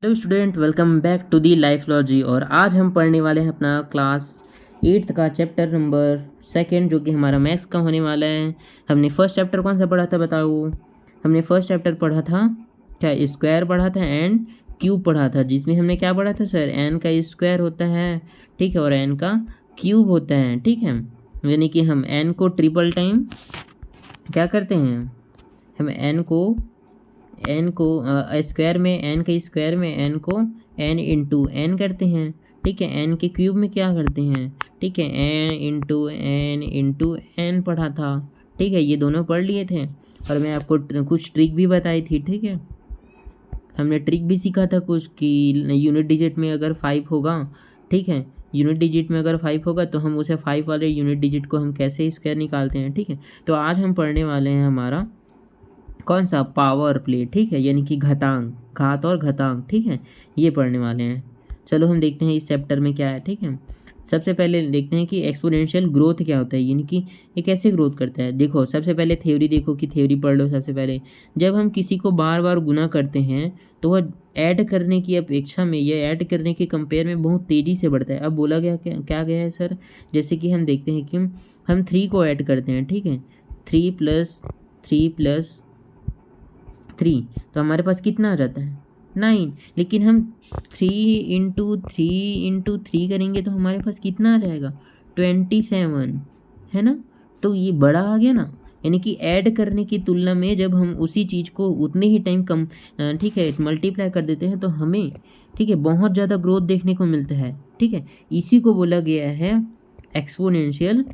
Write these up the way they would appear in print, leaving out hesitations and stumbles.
Hello student, welcome back to the Lifelogy. और आज हम पढ़ने वाले हैं अपना क्लास 8th का चैप्टर नंबर 2 जो कि हमारा मैथ्स का होने वाला है। हमने फर्स्ट चैप्टर कौन सा पढ़ा था बताओ? हमने फर्स्ट चैप्टर पढ़ा था क्या? स्क्वायर पढ़ा था एंड क्यूब पढ़ा था, जिसमें हमने क्या पढ़ा था सर? एन का स्क्वायर होता है, ठीक है, और एन का क्यूब होता है, ठीक है। यानी कि हम एन को ट्रिपल टाइम क्या करते हैं, हम एन को स्क्वायर में एन के स्क्वायर में एन को एन इंटू एन करते हैं, ठीक है। एन के क्यूब में क्या करते हैं, ठीक है, एन इंटू एन पढ़ा था, ठीक है। ये दोनों पढ़ लिए थे और मैं आपको कुछ ट्रिक भी बताई थी, ठीक है। हमने ट्रिक भी सीखा था कुछ कि यूनिट डिजिट में अगर 5 होगा, ठीक है, यूनिट डिजिट में अगर 5 होगा तो हम उसे 5 वाले यूनिट डिजिट को हम कैसे स्क्वायर निकालते हैं, ठीक है। तो आज हम पढ़ने वाले हैं हमारा कौन सा? पावर प्ले, ठीक है, यानी कि घातांक, घात और घातांक, ठीक है, ये पढ़ने वाले हैं। चलो हम देखते हैं इस चैप्टर में क्या है, ठीक है। सबसे पहले देखते हैं कि एक्सपोनेंशियल ग्रोथ क्या होता है, यानी कि ये कैसे ग्रोथ करता है। देखो सबसे पहले थ्योरी देखो कि थ्योरी पढ़ लो सबसे पहले। जब हम किसी को बार बार गुना करते हैं तो वह ऐड करने की अपेक्षा में या ऐड करने के कंपेयर में बहुत तेज़ी से बढ़ता है। अब बोला गया क्या गया है सर? जैसे कि हम देखते हैं कि हम 3 को ऐड करते हैं, ठीक है, 3 तो हमारे पास कितना आ जाता है? 9। लेकिन हम 3 करेंगे तो हमारे पास कितना आ जाएगा? 27, है ना। तो ये बड़ा आ गया ना, यानी कि ऐड करने की तुलना में जब हम उसी चीज़ को उतने ही टाइम कम, ठीक है, मल्टीप्लाई कर देते हैं तो हमें, ठीक है, बहुत ज़्यादा ग्रोथ देखने को मिलता है, ठीक है। इसी को बोला गया है एक्सपोनेंशियल,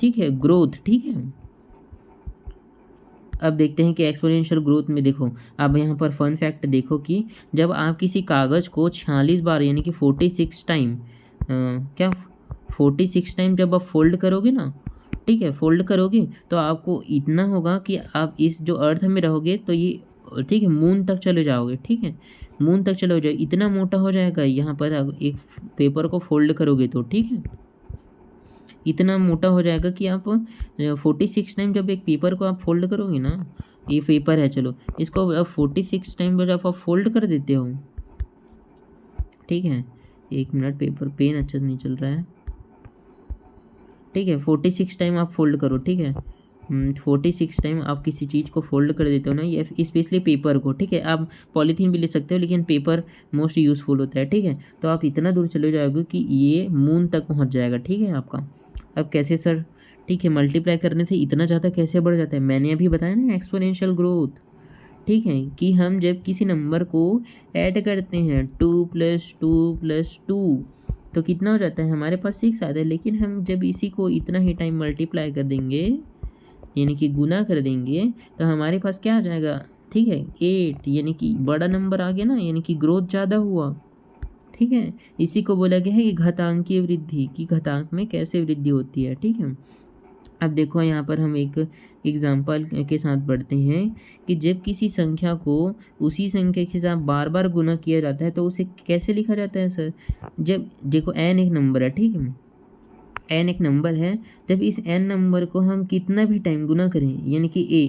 ठीक है, ग्रोथ, ठीक है। अब देखते हैं कि एक्सपोनेंशियल ग्रोथ में देखो, अब यहाँ पर फन फैक्ट देखो कि जब आप किसी कागज़ को 46 बार यानी कि 46 टाइम, क्या 46 टाइम जब आप फोल्ड करोगे ना, ठीक है, फोल्ड करोगे तो आपको इतना होगा कि आप इस जो अर्थ में रहोगे तो ये, ठीक है, मून तक चले जाओगे, ठीक है, मून तक चले जाओगे, इतना मोटा हो जाएगा यहाँ पर एक पेपर को फोल्ड करोगे तो, ठीक है, इतना मोटा हो जाएगा कि आप 46 टाइम जब एक पेपर को आप फोल्ड करोगे ना, ये पेपर है, चलो इसको अब 46 टाइम जब आप फोल्ड कर देते हो, ठीक है, 1 मिनट, पेपर पेन अच्छा से नहीं चल रहा है, ठीक है, 46 टाइम आप फोल्ड करो, ठीक है, 46 टाइम आप किसी चीज़ को फोल्ड कर देते हो ना, ये स्पेशली पेपर को, ठीक है, आप पॉलीथीन भी ले सकते हो लेकिन पेपर मोस्ट यूज़फुल होता है, ठीक है। तो आप इतना दूर चले जाओगे कि ये मून तक पहुंच जाएगा, ठीक है आपका। अब कैसे सर? ठीक है, मल्टीप्लाई करने से इतना ज़्यादा कैसे बढ़ जाता है? मैंने अभी बताया ना, एक्सपोनेंशियल ग्रोथ, ठीक है, कि हम जब किसी नंबर को ऐड करते हैं 2 + 2 + 2 तो कितना हो जाता है? हमारे पास 6 आता है। लेकिन हम जब इसी को इतना ही टाइम मल्टीप्लाई कर देंगे, यानी कि गुना कर देंगे, तो हमारे पास क्या आ जाएगा? ठीक है, 8, यानी कि बड़ा नंबर आ गया ना, यानी कि ग्रोथ ज़्यादा हुआ, ठीक है। इसी को बोला गया है कि घातांकीय वृद्धि, की घातांक में कैसे वृद्धि होती है, ठीक है। अब देखो यहाँ पर हम एक एग्जाम्पल के साथ पढ़ते हैं कि जब किसी संख्या को उसी संख्या के साथ बार बार गुना किया जाता है तो उसे कैसे लिखा जाता है सर? जब देखो n एक नंबर है, ठीक है, n एक नंबर है, जब इस n नंबर को हम कितना भी टाइम गुना करें, यानी कि a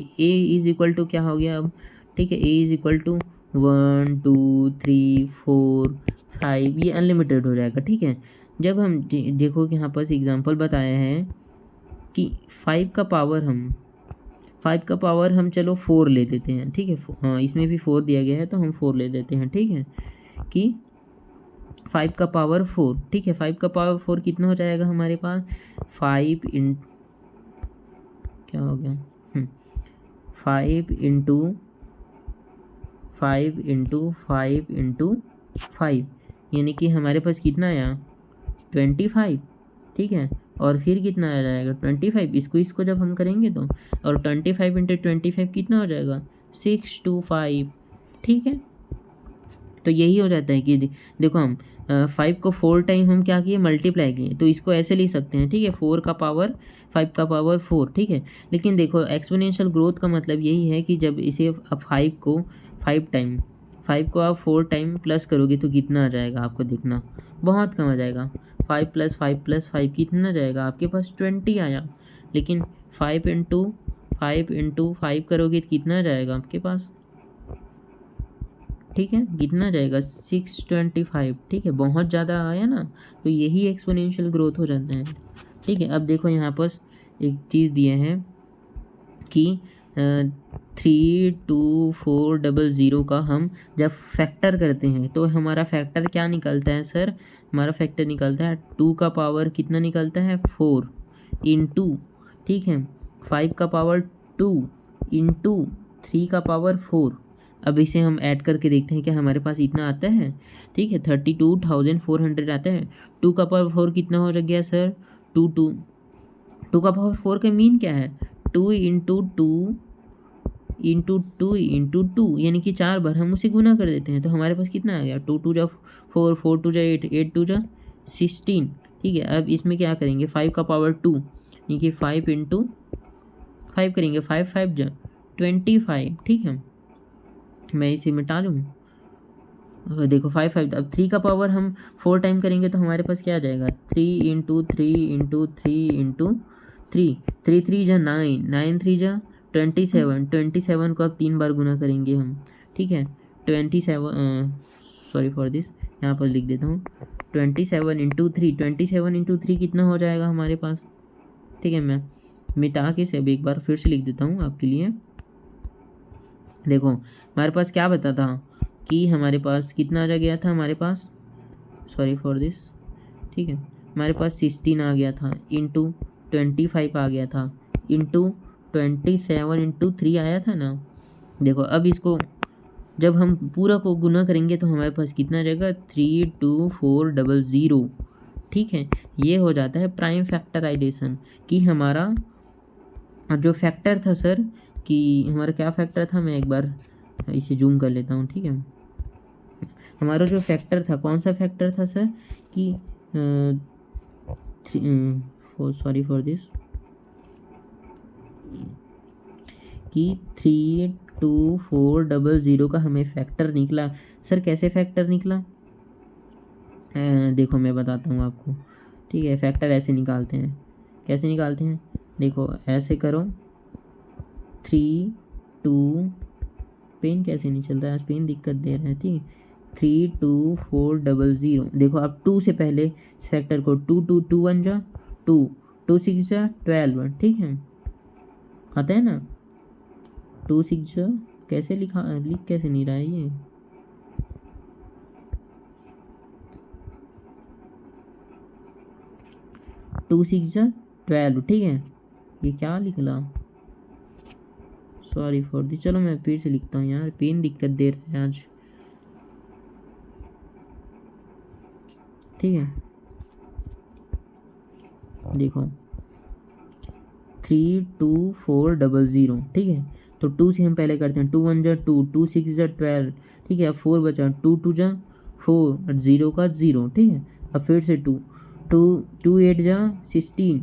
इज इक्वल टू क्या हो गया अब, ठीक है, a इज इक्वल टू 1 2 3 4 5, ये अनलिमिटेड हो जाएगा, ठीक है। जब हम देखो कि यहाँ पर एग्जांपल बताया है कि 5 का पावर हम चलो 4 ले लेते हैं, ठीक है, हाँ इसमें भी 4 दिया गया है तो हम 4 ले लेते हैं, ठीक है, कि 5 का पावर 4, ठीक है, 5 का पावर 4 कितना हो जाएगा हमारे पास? 5 इन क्या हो गया 5 × 5 यानी कि हमारे पास कितना आया? 25, ठीक है, और फिर कितना आ जाएगा? 25, इसको जब हम करेंगे तो, और 25 × 25 कितना हो जाएगा? 625, ठीक है। तो यही हो जाता है कि देखो हम 5 को 4 टाइम हम क्या किए? मल्टीप्लाई किए, तो इसको ऐसे लिख सकते हैं, ठीक है, 5 का पावर 4, ठीक है। लेकिन देखो एक्सपोनेंशियल ग्रोथ का मतलब यही है कि जब इसे अब 5 को आप 4 टाइम प्लस करोगे तो कितना आ जाएगा आपको देखना, बहुत कम आ जाएगा। 5 + 5 + 5 कितना जाएगा आपके पास? 20 आया। लेकिन 5 × 5 करोगे तो कितना जाएगा आपके पास? ठीक है, कितना जाएगा 625, ठीक है, बहुत ज़्यादा आया ना, तो यही एक्सपोनेंशियल ग्रोथ हो जाता है। ठीक है, अब देखो यहाँ पर एक चीज़ दिए हैं कि 32400 का हम जब फैक्टर करते हैं तो हमारा फैक्टर क्या निकलता है सर, हमारा फैक्टर निकलता है 2 का पावर कितना निकलता है 4 इंटू, ठीक है, 5 का पावर 2 इंटू 3 का पावर 4। अब इसे हम ऐड करके देखते हैं कि हमारे पास इतना आता है। ठीक है, 32,400 आता है। 2 का पावर 4 कितना हो गया सर, 2 का पावर 4 का मीन क्या है, 2 इंटू 2 इंटू 2 इंटू 2, यानी कि 4 बार हम उसे गुना कर देते हैं तो हमारे पास कितना आ गया, 2 2 जा 4, 4 2 जा 8, 8 2 जा 16। ठीक है, अब इसमें क्या करेंगे, 5 का पावर 2 यानी कि 5 इंटू 5 करेंगे, 5 5 जा 25। ठीक है, मैं इसे मिटा लूँ, देखो 5 5, अब 3 का पावर हम 4 टाइम करेंगे तो हमारे पास क्या आ जाएगा, 3 इंटू 3 इंटू 3 इंटू 3, 3 3 जा 9, 9 3 जा 27, 27 को अब 3 बार गुना करेंगे हम। ठीक है, 27, सॉरी फॉर दिस, यहाँ पर लिख देता हूँ 27 इंटू 3, 27 इंटू 3 कितना हो जाएगा हमारे पास। ठीक है, मैं मिटा के सब एक बार फिर से लिख देता हूँ आपके लिए। देखो हमारे पास क्या बता था कि हमारे पास कितना आ गया था, हमारे पास, सॉरी फॉर दिस, ठीक है, हमारे पास 16 आ गया था इंटू 25 आ गया था इंटू 27 इंटू 3 आया था ना। देखो अब इसको जब हम पूरा को गुना करेंगे तो हमारे पास कितना आ जाएगा, 32400। ठीक है, ये हो जाता है प्राइम फैक्टराइजेशन कि हमारा जो फैक्टर था सर, कि हमारा क्या फैक्टर था, मैं एक बार इसे जूम कर लेता हूँ। ठीक है, हमारा जो फैक्टर था, कौन सा फैक्टर था सर, कि सॉरी फॉर दिस, कि 32400 का हमें फैक्टर निकला। सर कैसे फैक्टर निकला, देखो मैं बताता हूँ आपको। ठीक है, फैक्टर ऐसे निकालते हैं, कैसे निकालते हैं, देखो ऐसे करो, 3 2, पेन कैसे नहीं चल रहा है आज, पेन दिक्कत दे रहा है। ठीक है, 32400, देखो अब 2 से पहले इस फैक्टर को 2 2 2 1 जा 2, 2 6 जा 12। ठीक है, आता है ना, 2 6 जा, कैसे लिख कैसे नहीं रहा है ये, टू 6 जा 12। ठीक है, ये क्या लिखला, सॉरी फॉर दिस, चलो मैं फिर से लिखता हूँ यार, पेन दिक्कत दे रहा है आज। ठीक है, देखो 32400। ठीक है, तो 2 से हम पहले करते हैं, 2 1 जा 2, 2 6 जा 12। ठीक है, अब 4 बचा, 2 2 जा 4 और 0 का 0। ठीक है, अब फिर से 2 2 2 8 जा 16,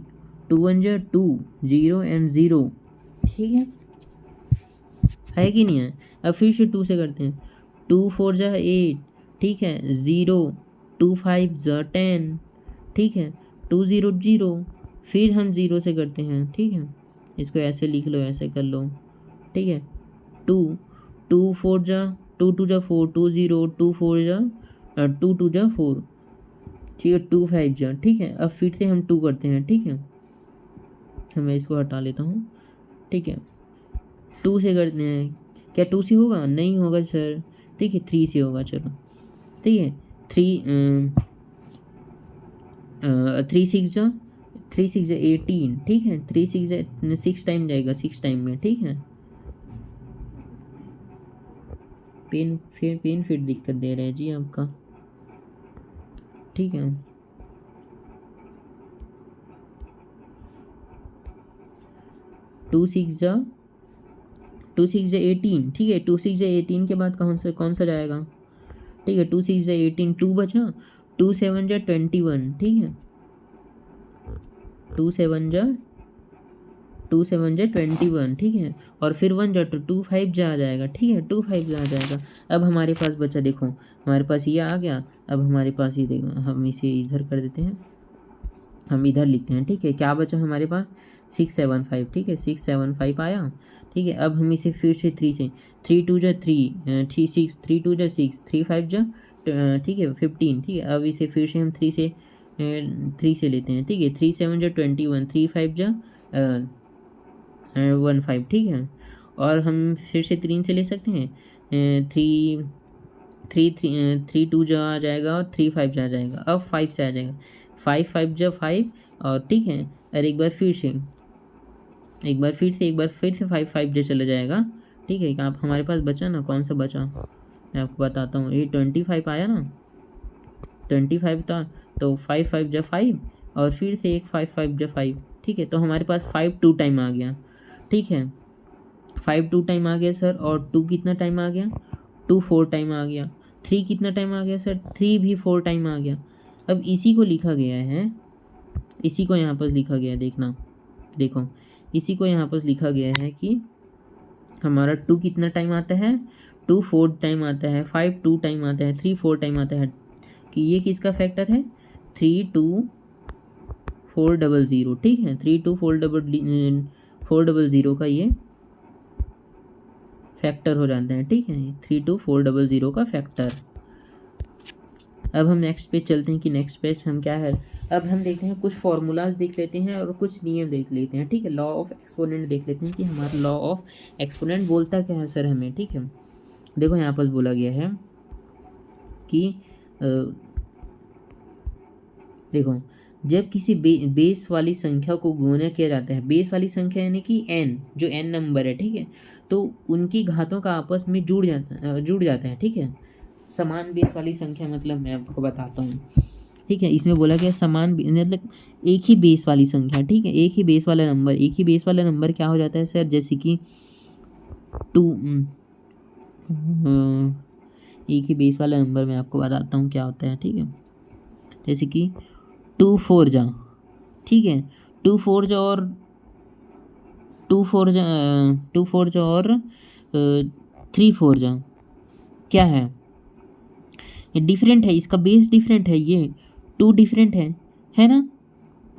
2 1 जा 2, 0 एंड 0। ठीक है कि नहीं है, अब फिर से 2 से करते हैं, 2 4 जा 8। ठीक है, 0, 2 5 जा 10। ठीक है, 2 0 0, फिर हम 0 से करते हैं। ठीक है, इसको ऐसे लिख लो, ऐसे कर लो। ठीक है, 2 2 4 जा 2 2 जा 4, 2 0 2 4 जा 2 2 जा 4। ठीक है, 2 5 जा। ठीक है, अब फिर से हम 2 करते हैं। ठीक है, मैं इसको हटा लेता हूँ। ठीक है, 2 से करते हैं, क्या 2 से होगा, नहीं होगा सर। ठीक है, 3 से होगा, चलो। ठीक है, 3 6 जा 18। ठीक है, 3 6 जा 6 टाइम जाएगा, 6 टाइम में। ठीक है, पेन फिर दिक्कत दे रहे हैं जी आपका। ठीक है, 2 6 जा 18। ठीक है, 2 6 जा 18 के बाद कौन सा जाएगा। ठीक है, 2 6 जा 18, 2 बचा, 2 7 जा 21। ठीक है, 2 7 जा 21। ठीक है, और फिर 1 जा 2 5 जा आ जाएगा। ठीक है, 2 5 जा आ जाएगा। अब हमारे पास बचा, देखो हमारे पास ये आ गया। अब हमारे पास ये देखो, हम इसे इधर कर देते हैं, हम इधर लिखते हैं। ठीक है, क्या बचा हमारे पास, 6 7 5। ठीक है, 6 7 5 आया, ठीक है। अब हम इसे फिर से 3 से, 3 2 जा 3, 3 6, 3 2 जा 6, 3 5 जा ठीक है 15, ठीक है। अब इसे फिर से हम 3 से लेते हैं, ठीक है। 3 7 जा 21, 3 5 जा 15, ठीक है। और हम फिर से 3 से ले सकते हैं, 3 3 2 जा आ जाएगा और 3 5 जा आ जाएगा। अब 5 से आ जाएगा, 5 5 जा 5, और ठीक है। और एक बार फिर से एक बार फिर से 5 5 जो चला जाएगा, ठीक है। आप हमारे पास बचा ना, कौन सा बचा मैं आपको बताता हूँ। ये 25 आया ना, 25 था, तो 5 5 जा 5, और फिर से एक 5 5 जा 5, ठीक है। तो हमारे पास 5 2 टाइम आ गया, ठीक है। 5 2 टाइम आ गया सर, और 2 कितना टाइम आ गया, 2 4 टाइम आ गया। 3 कितना टाइम आ गया सर, 3 भी 4 टाइम आ गया। अब इसी को लिखा गया है, इसी को यहाँ पर लिखा गया है, देखना देखो, इसी को यहाँ पर लिखा गया है कि हमारा 2 कितना टाइम आता है, 2 4 टाइम आता है, 5 2 टाइम आता है, 3 4 टाइम आता है, कि ये किसका फैक्टर है, 3 2 4 0 0, ठीक है। 3 2 4 0 का ये फैक्टर हो जाता है, ठीक है। 3 2 4 0 का फैक्टर। अब हम नेक्स्ट पेज चलते हैं कि नेक्स्ट पेज हम क्या है। अब हम देखते हैं कुछ फार्मूलाज देख लेते हैं और कुछ नियम देख लेते हैं, ठीक है। लॉ ऑफ एक्सपोनेंट देख लेते हैं कि हमारा लॉ ऑफ एक्सपोनेंट बोलता क्या है सर हमें, ठीक है। देखो यहाँ पर बोला गया है कि देखो, जब किसी बेस वाली संख्या को गुणा किया जाता है, बेस वाली संख्या यानी कि n, जो n नंबर है, ठीक है, तो उनकी घातों का आपस में जुड़ जाता है, ठीक है। समान बेस वाली संख्या मतलब मैं आपको बताता हूँ, ठीक है। इसमें बोला गया समान मतलब एक ही बेस वाली संख्या, ठीक है। एक ही बेस वाला नंबर क्या हो जाता है सर, जैसे कि 2, एक ही बेस वाला नंबर मैं आपको बताता हूँ क्या होता है, ठीक है। जैसे कि 2 4 जा, ठीक है, 2 4 जा और 2 4 जा 2 4 जा और 3 4 जा, क्या है, ये डिफरेंट है, इसका बेस डिफरेंट है, ये 2 डिफरेंट है ना,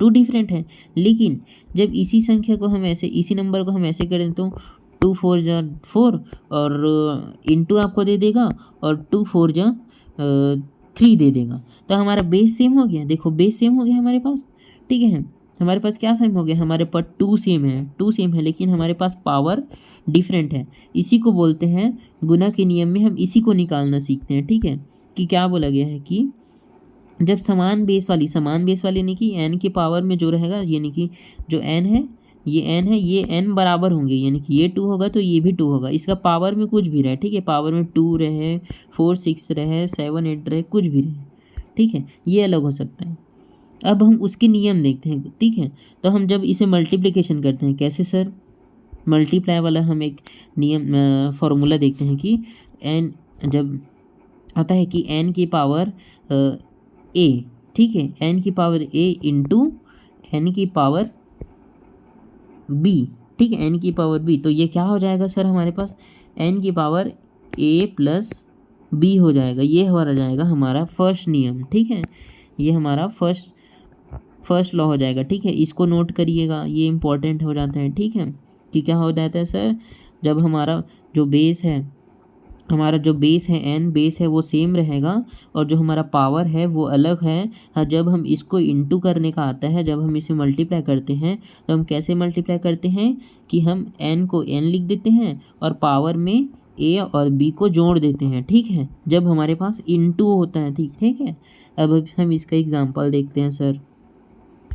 2 डिफरेंट है। लेकिन जब इसी संख्या को हम ऐसे, इसी नंबर को हम ऐसे करें तो 2 4 जा 4 और इंटू आपको दे देगा, और 2 4 जा 3 दे देगा, तो हमारा बेस सेम हो गया। देखो बेस सेम हो गया हमारे पास, ठीक है। हमारे पास क्या सेम हो गया, हमारे पास 2 सेम है, लेकिन हमारे पास पावर डिफरेंट है। इसी को बोलते हैं गुणा के नियम में हम इसी को निकालना सीखते हैं, ठीक है। कि क्या बोला गया है कि जब समान बेस वाली यानी कि n के पावर में जो रहेगा, यानी कि जो n है, ये n बराबर होंगे, यानी कि ये 2 होगा तो ये भी 2 होगा। इसका पावर में कुछ भी रहे, ठीक है, पावर में 2 रहे, 4 6 रहे, 7 8 रहे, कुछ भी रहे, ठीक है, ये अलग हो सकता है। अब हम उसके नियम देखते हैं, ठीक है। तो हम जब इसे मल्टीप्लिकेशन करते हैं, कैसे सर, मल्टीप्लाई वाला हम एक नियम फॉर्मूला देखते हैं कि n जब आता है कि n की पावर a, ठीक है, n की पावर a इंटू n की पावर b, ठीक है, n की पावर b, तो ये क्या हो जाएगा सर हमारे पास, n की पावर a प्लस b हो जाएगा। ये हो जाएगा हमारा फर्स्ट नियम, ठीक है, ये हमारा फर्स्ट लॉ हो जाएगा, ठीक है। इसको नोट करिएगा, ये इंपॉर्टेंट हो जाता है, ठीक है। कि क्या हो जाता है सर, जब हमारा जो बेस है n बेस है वो सेम रहेगा, और जो हमारा पावर है वो अलग है। हाँ, जब हम इसको इंटू करने का आता है, जब हम इसे मल्टीप्लाई करते हैं, तो हम कैसे मल्टीप्लाई करते हैं कि हम n को n लिख देते हैं और पावर में a और b को जोड़ देते हैं, ठीक है, जब हमारे पास इंटू होता है, ठीक है। अब हम इसका एग्जाम्पल देखते हैं सर,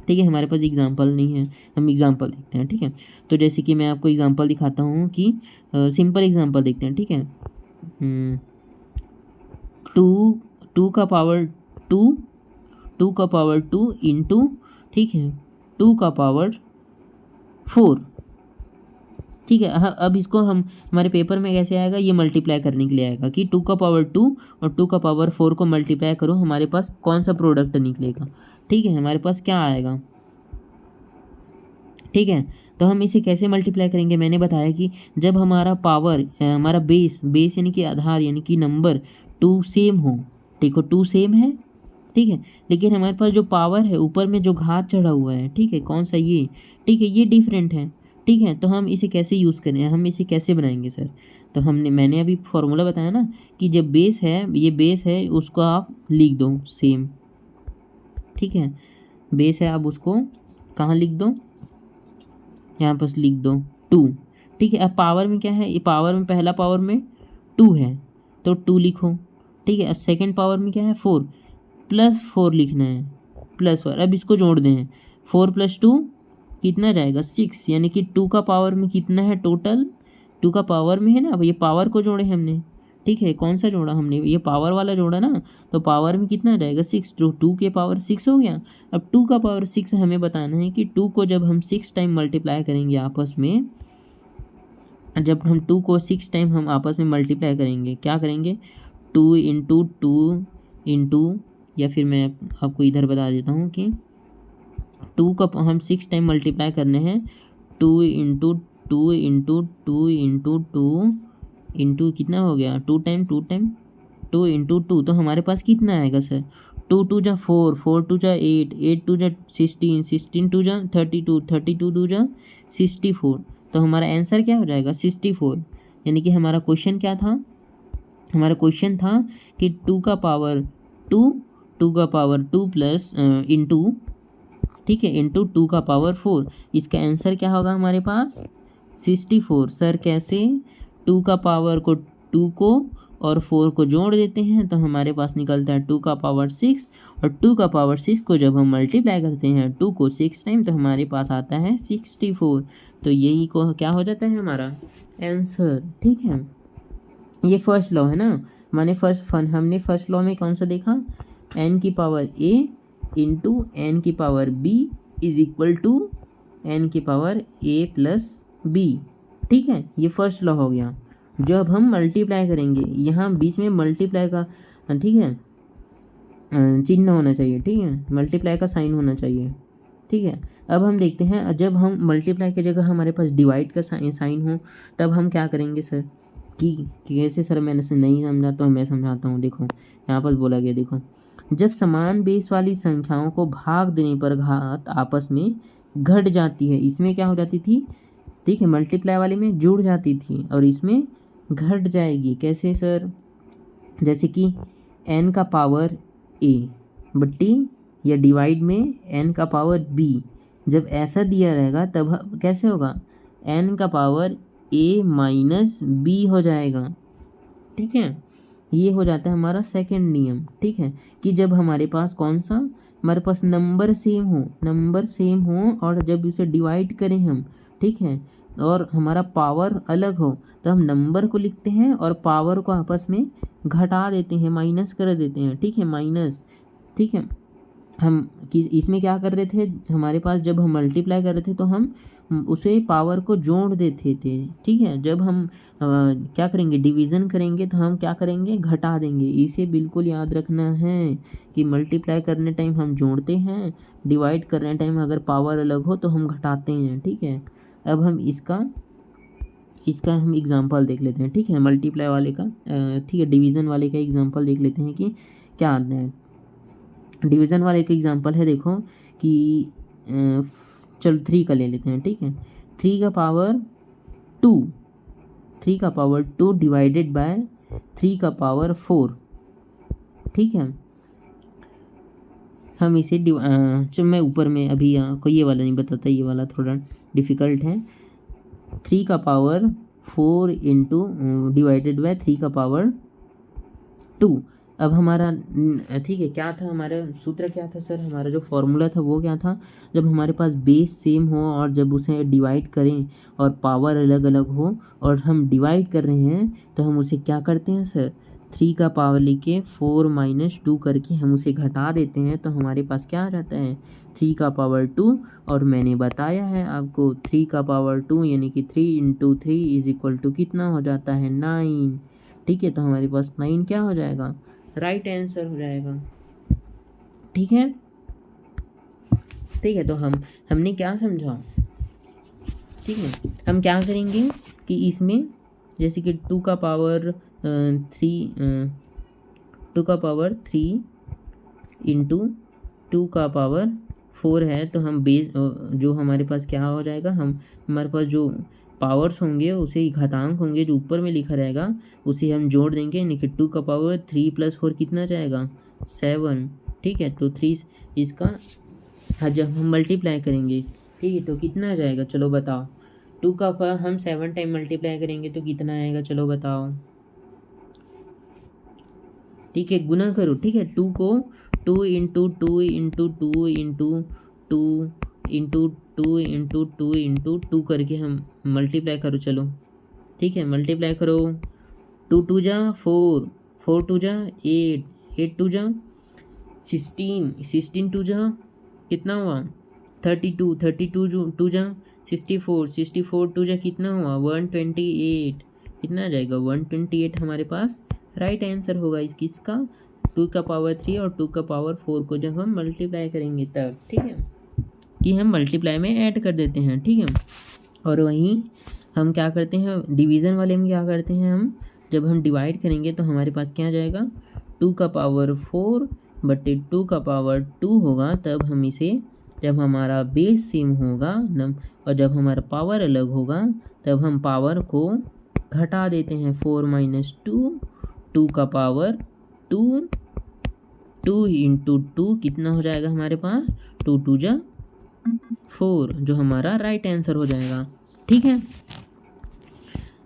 ठीक है। हमारे पास एग्जाम्पल नहीं है, हम एग्जाम्पल देखते हैं, ठीक है। तो जैसे कि मैं आपको एग्जाम्पल दिखाता हूँ कि सिंपल एग्जाम्पल देखते हैं, ठीक है। 2 का पावर 2 का पावर 2 इंटू, ठीक है, 2 का पावर 4, ठीक है। अब इसको हम हमारे पेपर में कैसे आएगा, ये मल्टीप्लाई करने के लिए आएगा कि 2 का पावर 2 और 2 का पावर 4 को मल्टीप्लाई करो, हमारे पास कौन सा प्रोडक्ट निकलेगा, ठीक है, हमारे पास क्या आएगा, ठीक है। तो हम इसे कैसे मल्टीप्लाई करेंगे, मैंने बताया कि जब हमारा पावर, हमारा बेस यानी कि आधार यानी कि नंबर 2 सेम हो, देखो 2 सेम है, ठीक है, लेकिन हमारे पास जो पावर है ऊपर में जो घात चढ़ा हुआ है, ठीक है, कौन सा ये, ठीक है, ये डिफरेंट है, ठीक है। तो हम इसे कैसे यूज़ करें, हम इसे कैसे बनाएंगे सर? तो मैंने अभी फॉर्मूला बताया ना कि जब बेस है, ये बेस है, उसको आप लिख दो सेम, ठीक है। बेस है, आप उसको कहाँ लिख दो, यहाँ पर लिख दो 2, ठीक है। अब पावर में क्या है, ये पावर में पहला पावर में 2 है तो 2 लिखो, ठीक है। सेकंड पावर में क्या है 4, +4 लिखना है, +4। अब इसको जोड़ दें, 4 + 2 कितना जाएगा 6, यानी कि 2 का पावर में कितना है टोटल, 2 का पावर में है ना। अब ये पावर को जोड़े हमने, ठीक है। कौन सा जोड़ा हमने, ये पावर वाला जोड़ा ना, तो पावर में कितना जाएगा 6, तो 2 के पावर 6 हो गया। अब 2 का पावर 6 हमें बताना है कि 2 को जब हम 6 टाइम मल्टीप्लाई करेंगे आपस में, जब हम 2 को 6 टाइम हम आपस में मल्टीप्लाई करेंगे, क्या करेंगे 2 इंटू 2 इंटू, या फिर मैं आपको इधर बता देता हूँ कि 2 का हम 6 टाइम मल्टीप्लाई करने हैं, 2 इंटू 2 इंटू 2 इंटू 2 इंटू कितना हो गया 2 टाइम 2 टाइम 2 इंटू 2, तो हमारे पास कितना आएगा सर 2 2 जा 4, 4 2 जा 8, 8 2 जा 16, 16 2 जा 32, 32 2 जा 64, तो हमारा आंसर क्या हो जाएगा 64। यानी कि हमारा क्वेश्चन क्या था, हमारा क्वेश्चन था कि 2 का पावर 2, 2 का पावर 2 प्लस इंटू, ठीक है, इंटू 2 का पावर 4, इसका आंसर क्या होगा हमारे पास 64। सर कैसे, 2 का पावर को 2 को और 4 को जोड़ देते हैं तो हमारे पास निकलता है 2 का पावर 6, और 2 का पावर 6 को जब हम मल्टीप्लाई करते हैं 2 को 6 टाइम तो हमारे पास आता है 64। तो यही को क्या हो जाता है हमारा आंसर, ठीक है। ये फर्स्ट लॉ है ना, हमने फर्स्ट लॉ में कौन सा देखा, n की पावर a इंटू n की power b is equal to n की पावर a प्लस b, ठीक है। ये फर्स्ट लॉ हो गया। जब हम मल्टीप्लाई करेंगे, यहाँ बीच में मल्टीप्लाई का, ठीक है, चिन्ह होना चाहिए, ठीक है, मल्टीप्लाई का साइन होना चाहिए, ठीक है। अब हम देखते हैं, जब हम मल्टीप्लाई की जगह हमारे पास डिवाइड का साइन हो, तब हम क्या करेंगे सर, कि कैसे सर, मैंने से नहीं समझा तो मैं समझाता हूँ। देखो यहाँ पर बोला गया, देखो जब समान बेस वाली संख्याओं को भाग देने पर घात आपस में घट जाती है, इसमें क्या हो जाती थी, ठीक है, मल्टीप्लाई वाले में जुड़ जाती थी और इसमें घट जाएगी। कैसे सर, जैसे कि n का पावर a बट्टी या डिवाइड में n का पावर b, जब ऐसा दिया रहेगा तब कैसे होगा, n का पावर a माइनस b हो जाएगा, ठीक है। ये हो जाता है हमारा सेकंड नियम, ठीक है, कि जब हमारे पास कौन सा, हमारे पास नंबर सेम हो और जब उसे डिवाइड करें हम, ठीक है, और हमारा पावर अलग हो तो हम नंबर को लिखते हैं और पावर को आपस में घटा देते हैं, माइनस कर देते हैं, ठीक है, माइनस, ठीक है। हम इसमें क्या कर रहे थे, हमारे पास जब हम मल्टीप्लाई कर रहे थे तो हम उसे पावर को जोड़ देते थे, ठीक है। जब हम क्या करेंगे, डिवीज़न करेंगे तो हम क्या करेंगे, घटा देंगे। इसे बिल्कुल याद रखना है कि मल्टीप्लाई करने टाइम हम जोड़ते हैं, डिवाइड करने टाइम अगर पावर अलग हो तो हम घटाते हैं, ठीक है। अब हम इसका हम एग्जांपल देख लेते हैं, ठीक है, मल्टीप्लाई वाले का, ठीक है, डिवीज़न वाले का एग्जांपल देख लेते हैं कि क्या आता है। डिवीज़न वाले का एग्जांपल है, देखो कि चलो 3 का ले लेते हैं, ठीक है। 3 का पावर 2 डिवाइडेड बाय 3 का पावर 4, ठीक है। हम इसे चलो मैं ऊपर में अभी कोई ये वाला नहीं बताता, ये वाला थोड़ा डिफ़िकल्ट है। 3 का पावर 4 इंटू डिवाइडेड बाय 3 का पावर 2। अब हमारा ठीक है, क्या था हमारा सूत्र, क्या था सर, हमारा जो फॉर्मूला था वो क्या था, जब हमारे पास बेस सेम हो और जब उसे डिवाइड करें और पावर अलग अलग हो और हम डिवाइड कर रहे हैं तो हम उसे क्या करते हैं सर, 3 का पावर लेके 4 माइनस 2 करके हम उसे घटा देते हैं तो हमारे पास क्या आ जाता है 3 का पावर 2। और मैंने बताया है आपको 3 का पावर 2 यानी कि 3 इंटू 3 इज इक्वल टू कितना हो जाता है 9, ठीक है। तो हमारे पास 9 क्या हो जाएगा, राइट आंसर हो जाएगा, ठीक है। ठीक है, तो हमने क्या समझा, ठीक है। हम क्या करेंगे कि इसमें जैसे कि 2 का पावर 3 इंटू 2 का पावर 4 है तो हम बेस जो हमारे पास क्या हो जाएगा, हमारे पास जो पावर्स होंगे उसे घातांक होंगे जो ऊपर में लिखा रहेगा उसे हम जोड़ देंगे, यानी कि 2 का पावर 3 + 4 कितना जाएगा 7। ठीक है, तो 3 इसका जब हम मल्टीप्लाई करेंगे, ठीक है, तो कितना आ जाएगा चलो बताओ। 2 का पावर हम 7 टाइम मल्टीप्लाई करेंगे तो कितना आएगा चलो बताओ। ठीक है, गुना करो। ठीक है, 2 को 2 × 2 × 2 × 2 × 2 × 2 × 2 करके हम मल्टीप्लाई करो चलो। ठीक है, मल्टीप्लाई करो। 2 2 जा 4, 4 2 जा 8, 8 2 जा 16, 16 2 जा कितना हुआ 32, 32 2 जा 64, 64 2 जा कितना हुआ 128। कितना आ जाएगा 128 हमारे पास राइट आंसर होगा इसका 2 का पावर 3 और 2 का पावर 4 को जब हम मल्टीप्लाई करेंगे तब। ठीक है, कि हम मल्टीप्लाई में ऐड कर देते हैं। ठीक है, और वहीं हम क्या करते हैं डिवीज़न वाले में क्या करते हैं, हम जब हम डिवाइड करेंगे तो हमारे पास क्या आ जाएगा 2 का पावर 4 बटे 2 का पावर 2 होगा। तब हम इसे जब हमारा बेस सेम होगा और जब हमारा पावर अलग होगा तब हम पावर को घटा देते हैं। 4 - 2, 2 का पावर 2, 2 × 2 कितना हो जाएगा हमारे पास 2 2 जा 4 जो हमारा राइट आंसर हो जाएगा। ठीक है,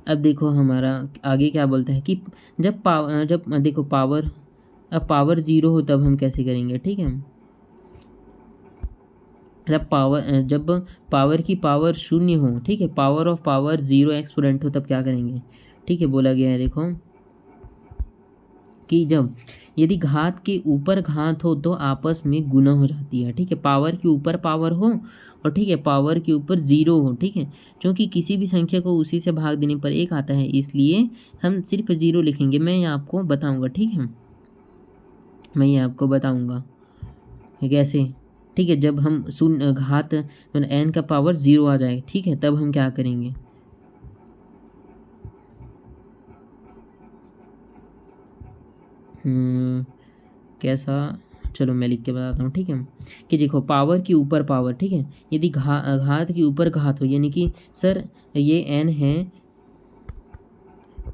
अब देखो हमारा आगे क्या बोलता है कि जब देखो पावर अब पावर 0 हो तब हम कैसे करेंगे। ठीक है, जब पावर की पावर 0 हो, ठीक है, पावर ऑफ पावर 0 एक्सपोनेंट हो तब क्या करेंगे। ठीक है, बोला गया है देखो कि जब यदि घात के ऊपर घात हो तो आपस में गुना हो जाती है। ठीक है, पावर के ऊपर पावर हो और ठीक है पावर के ऊपर 0 हो। ठीक है, क्योंकि किसी भी संख्या को उसी से भाग देने पर 1 आता है, इसलिए हम सिर्फ 0 लिखेंगे। मैं ये आपको बताऊंगा। ठीक है, मैं ये आपको बताऊंगा कैसे। ठीक है, जब हम घात n का पावर 0 आ जाए, ठीक है, तब हम क्या करेंगे। कैसा, चलो मैं लिख के बताता हूँ। ठीक है, कि देखो पावर के ऊपर पावर, ठीक है, यदि घात के ऊपर घात हो, यानी कि सर ये n है,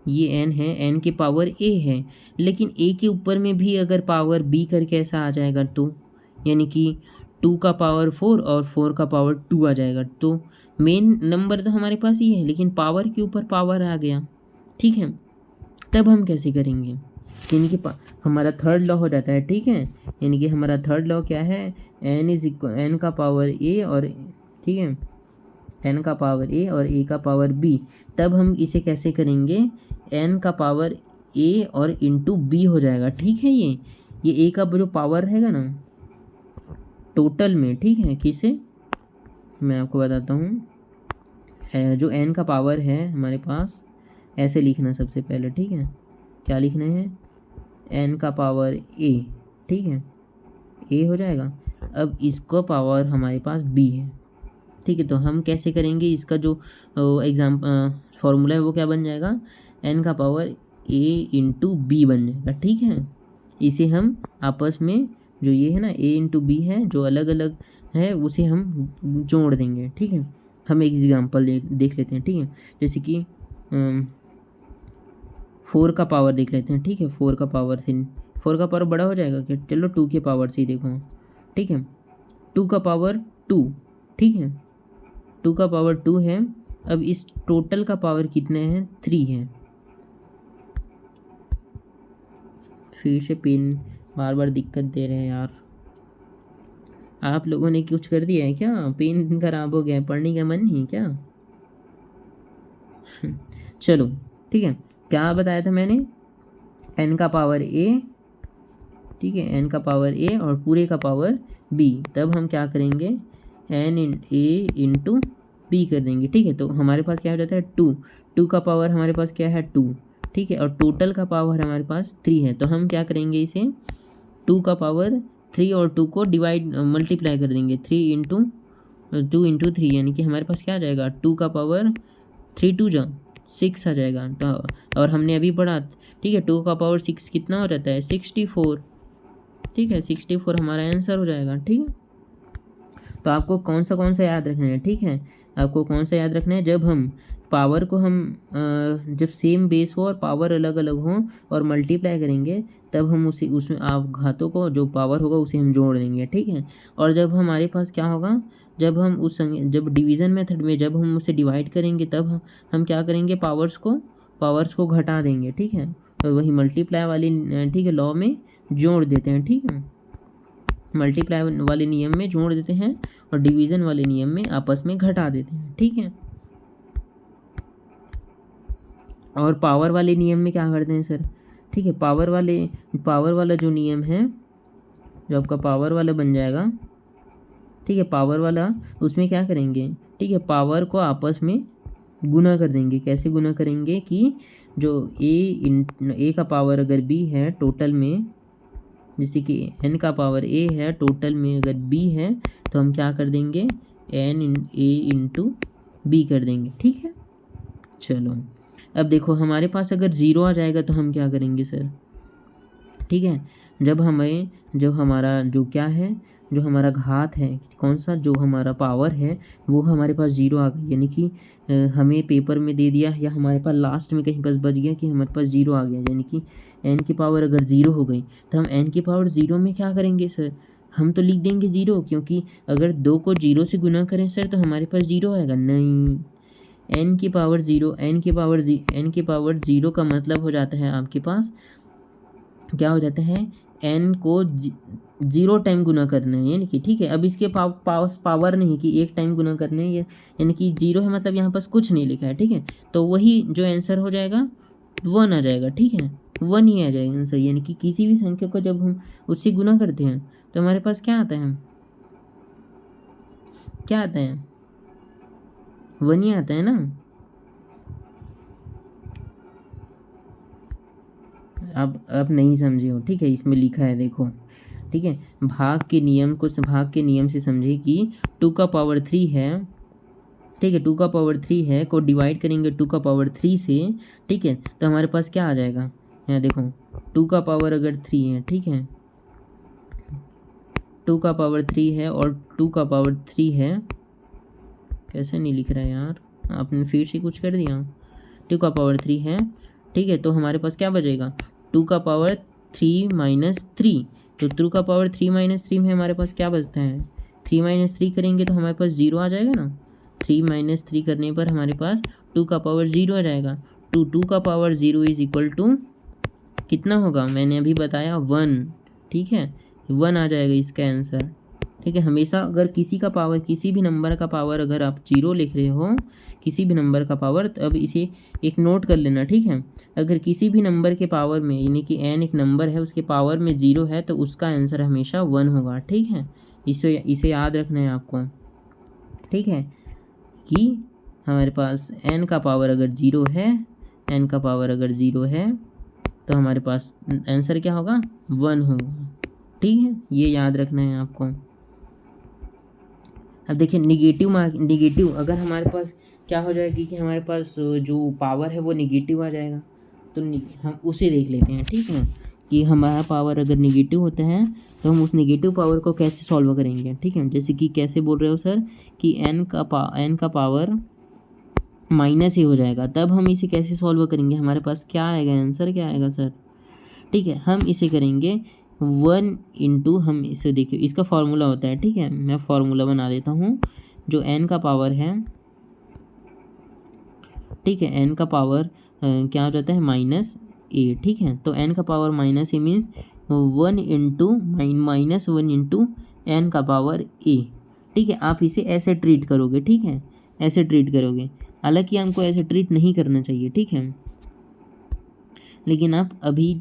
ये n है, n के पावर a है, लेकिन a के ऊपर में भी अगर पावर b करके ऐसा आ जाएगा तो यानी कि 2 का पावर 4 और 4 का पावर 2 आ जाएगा। तो मेन नंबर तो हमारे पास ये है, लेकिन पावर के ऊपर पावर आ गया। ठीक है, तब हम कैसे करेंगे, यानी कि हमारा थर्ड लॉ हो जाता है। ठीक है, यानी कि हमारा थर्ड लॉ क्या है, n का पावर a और, ठीक है, n का पावर a और a का पावर b। तब हम इसे कैसे करेंगे, n का पावर a और इंटू b हो जाएगा। ठीक है, ये a का जो पावर रहेगा ना टोटल में, ठीक है, किसे मैं आपको बताता हूँ। जो n का पावर है हमारे पास ऐसे लिखना सबसे पहले। ठीक है, क्या लिखना है, n का पावर a, ठीक है, a हो जाएगा। अब इसका पावर हमारे पास b है। ठीक है, तो हम कैसे करेंगे, इसका जो फॉर्मूला है वो क्या बन जाएगा, n का पावर a × b बन जाएगा। ठीक है, इसे हम आपस में जो ये है ना a × b है जो अलग अलग है उसे हम जोड़ देंगे। ठीक है, हम एक एग्जांपल देख लेते हैं। ठीक है, जैसे कि 4 का पावर देख लेते हैं। ठीक है, 4 का पावर बड़ा हो जाएगा क्या, चलो 2 के पावर से ही देखो। ठीक है, 2 का पावर 2, ठीक है, 2 का पावर 2 है। अब इस टोटल का पावर कितने हैं, 3 है। फिर से पेन बार बार दिक्कत दे रहे हैं यार, आप लोगों ने कुछ कर दिया है क्या, पेन खराब हो गया, पढ़ने का मन नहीं क्या। चलो ठीक है, क्या बताया था मैंने, n का पावर a, ठीक है, n का पावर a और पूरे का पावर b। तब हम क्या करेंगे, n a × b कर देंगे। ठीक है, तो हमारे पास क्या हो जाता है 2 का पावर हमारे पास क्या है 2, ठीक है, और टोटल का पावर हमारे पास 3 है। तो हम क्या करेंगे, इसे 2 का पावर 3 और 2 को मल्टीप्लाई कर देंगे। 2 × 3 यानी कि हमारे पास क्या आ जाएगा, 2 का पावर 3 2 जा 6 आ जाएगा। तो और हमने अभी पढ़ा, ठीक है, 2 का पावर 6 कितना हो जाता है 64। ठीक है, 64 हमारा आंसर हो जाएगा। ठीक है, तो आपको कौन सा याद रखना है, ठीक है, आपको कौन सा याद रखना है, जब हम पावर को हम जब सेम बेस हो और पावर अलग अलग हो और मल्टीप्लाई करेंगे, तब हम उसे उसमें आप घातों को जो पावर होगा उसे हम जोड़ देंगे, ठीक है। और जब हमारे पास क्या होगा, जब हम जब डिवीज़न मेथड में जब हम उसे डिवाइड करेंगे, तब हम क्या करेंगे, पावर्स को घटा देंगे, ठीक है। तो वही मल्टीप्लाई वाली ठीक है लॉ में जोड़ देते हैं, ठीक है, मल्टीप्लाई वाले नियम में जोड़ देते हैं और डिवीज़न वाले नियम में आपस में घटा देते हैं, ठीक है। और पावर वाले नियम में क्या करते हैं सर, ठीक है, पावर वाला जो नियम है, जो आपका पावर वाला बन जाएगा, ठीक है, पावर वाला उसमें क्या करेंगे, ठीक है, पावर को आपस में गुना कर देंगे। कैसे गुना करेंगे कि जो ए का पावर अगर बी है टोटल में, जैसे कि एन का पावर ए है टोटल में अगर बी है, तो हम क्या कर देंगे, ए इंटू बी कर देंगे, ठीक है। चलो अब देखो हमारे पास अगर ज़ीरो आ जाएगा तो हम क्या करेंगे सर, ठीक है, जब हमारा जो क्या है, जो हमारा घात है, कौन सा, जो हमारा पावर है वो हमारे पास ज़ीरो आ गई, यानी कि हमें पेपर में दे दिया या हमारे पास लास्ट में कहीं बस बच गया कि हमारे पास ज़ीरो आ गया, यानी कि एन की पावर अगर ज़ीरो हो गई, तो हम एन की पावर ज़ीरो में क्या करेंगे सर, हम तो लिख देंगे ज़ीरो, क्योंकि अगर 2 को 0 से गुना करें सर तो हमारे पास ज़ीरो आएगा, नहीं, एन की पावर ज़ीरो का मतलब हो जाता है आपके पास क्या हो जाता है, एन को 0 टाइम गुना करना है, यानी कि ठीक है। अब इसके पावर नहीं कि 1 टाइम गुना करना है, यानी कि 0 है, मतलब यहाँ पास कुछ नहीं लिखा है, ठीक है। तो वही जो आंसर हो जाएगा 1 आ जाएगा, ठीक है, 1 ही आ जाएगा आंसर। यानी कि किसी भी संख्या को जब हम उससे गुना करते हैं तो हमारे पास क्या आता है, 1 ही आता है ना। अब नहीं समझे हो, ठीक है, इसमें लिखा है देखो, ठीक है, भाग के नियम से समझे कि 2 का पावर 3 है, ठीक है, 2 का पावर 3 है को डिवाइड करेंगे 2 का पावर 3 से, ठीक है, तो हमारे पास क्या आ जाएगा, यहाँ देखो 2 का पावर अगर 3 है, ठीक है, 2 का पावर 3 है और 2 का पावर 3 है, कैसे नहीं लिख रहा है यार, आपने फिर से कुछ कर दिया, 2 का पावर 3 है, ठीक है, तो हमारे पास क्या बचेगा, 2 का पावर 3 माइनस 3, तो 2 का पावर 3 माइनस 3 में हमारे पास क्या बचता है, 3 माइनस 3 करेंगे तो हमारे पास 0 आ जाएगा ना, 3 माइनस 3 करने पर हमारे पास 2 का पावर 0 आ जाएगा। 2 का पावर 0 इज इक्वल टू कितना होगा, मैंने अभी बताया 1, ठीक है, 1 आ जाएगा इसका आंसर, ठीक है। हमेशा अगर किसी भी नंबर का पावर अगर आप 0 लिख रहे हो, किसी भी नंबर का पावर, तो अब इसे एक नोट कर लेना, ठीक है। अगर किसी भी नंबर के पावर में, यानी कि n एक नंबर है उसके पावर में 0 है, तो उसका आंसर हमेशा 1 होगा, ठीक है। इसे याद रखना है आपको, ठीक है, कि हमारे पास n का पावर अगर 0 है, n का पावर अगर 0 है तो हमारे पास आंसर क्या होगा, 1 होगा, ठीक है, ये याद रखना है आपको। अब देखिए निगेटिव अगर हमारे पास क्या हो जाएगी कि हमारे पास जो पावर है वो निगेटिव आ जाएगा, तो हम उसे देख लेते हैं, ठीक है, कि हमारा पावर अगर निगेटिव होता है तो हम उस निगेटिव पावर को कैसे सॉल्व करेंगे, ठीक है। जैसे कि कैसे बोल रहे हो सर कि n का पावर माइनस ही हो जाएगा, तब हम इसे कैसे सॉल्व करेंगे, हमारे पास क्या आएगा, आंसर क्या आएगा सर, ठीक है, हम इसे करेंगे 1 इंटू, हम इसे देखिए इसका फार्मूला होता है, ठीक है, मैं फार्मूला बना देता हूँ। जो n का पावर है, ठीक है, n का पावर क्या हो जाता है, -a, ठीक है, तो n का power -a means 1 into -1 into n का पावर a, ठीक है। आप इसे ऐसे ट्रीट करोगे, ठीक है, ऐसे ट्रीट करोगे, हालांकि हमको ऐसे ट्रीट नहीं करना चाहिए, ठीक है, लेकिन आप अभी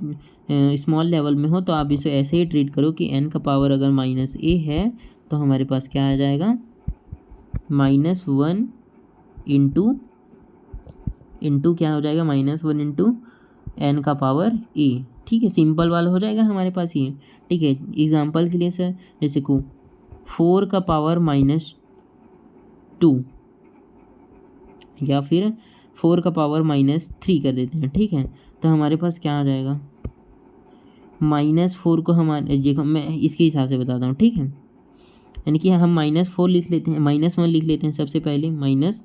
स्मॉल लेवल में हो तो आप इसे ऐसे ही ट्रीट करो कि n का पावर अगर -a है तो हमारे पास क्या आ जाएगा, -1 इंटू क्या हो जाएगा, -1 इंटू n का पावर a, ठीक है, सिंपल वाला हो जाएगा हमारे पास ये, ठीक है। एग्जांपल के लिए सर जैसे को 4 का पावर -2 या फिर 4 का पावर -3 कर देते हैं, ठीक है, तो हमारे पास क्या आ जाएगा, -4 को मैं इसके हिसाब से बताता हूँ, ठीक है, यानी कि हम -4 लिख लेते हैं, -1 लिख लेते हैं सबसे पहले माइनस,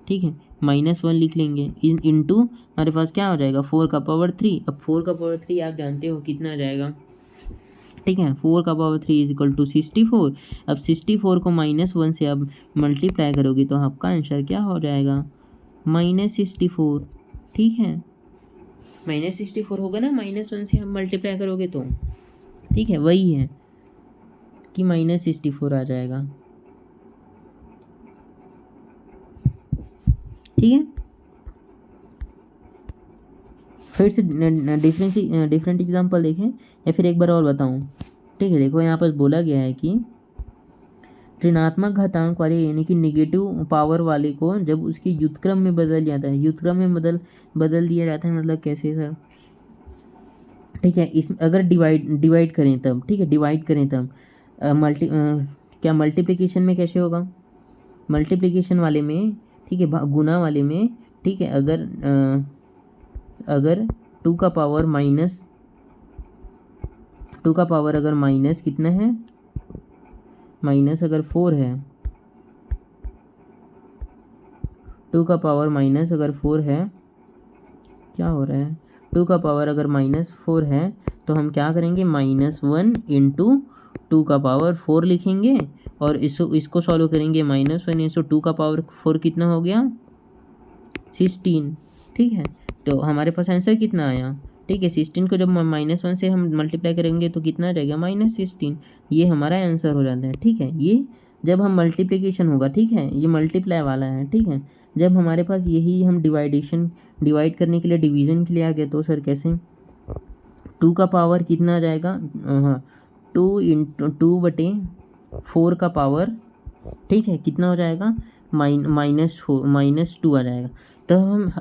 ठीक है, -1 लिख लेंगे इंटू हमारे पास क्या हो जाएगा 4 का पावर 3। अब 4 का पावर 3 आप जानते हो कितना आ जाएगा, ठीक है, 4 का पावर 3 इज इक्वल टू 64। अब 64 को -1 से अब मल्टीप्लाई करोगे तो आपका आंसर क्या हो जाएगा -64, ठीक है, -64 होगा ना, -1 से हम मल्टीप्लाई करोगे तो, ठीक है, वही है कि -64 आ जाएगा, ठीक है। फिर से डिफरेंट एग्जांपल देखें या फिर एक बार और बताऊं, ठीक है। देखो यहाँ पर बोला गया है कि ऋणात्मक घातांक वाले यानी कि निगेटिव पावर वाले को जब उसकी व्युत्क्रम में बदल जाता है, व्युत्क्रम में बदल दिया जाता है, मतलब कैसे सर, ठीक है, इस अगर डिवाइड करें तब, ठीक है, डिवाइड करें तब क्या मल्टीप्लिकेशन में कैसे होगा, मल्टीप्लिकेशन वाले में, ठीक है, गुना वाले में, ठीक है, अगर 2 का पावर अगर माइनस कितना है, माइनस अगर 4 है, 2 का पावर माइनस अगर 4 है, क्या हो रहा है, 2 का पावर अगर -4 है तो हम क्या करेंगे -1 इंटू 2 का पावर 4 लिखेंगे और इसको सॉल्व करेंगे, -1 इंटू 2 का पावर 4 कितना हो गया 16, ठीक है। तो हमारे पास आंसर कितना आया, ठीक है, 16 को जब -1 से हम मल्टीप्लाई करेंगे तो कितना आ जाएगा -16, ये हमारा आंसर हो जाता है, ठीक है। ये जब हम मल्टीप्लिकेशन होगा, ठीक है, ये मल्टीप्लाई वाला है, ठीक है। जब हमारे पास यही हम डिवाइड करने के लिए डिवीज़न के लिए आ गए तो सर कैसे, 2 का पावर कितना आ जाएगा, हाँ 2 का पावर, ठीक है, कितना हो जाएगा -2 आ जाएगा। तो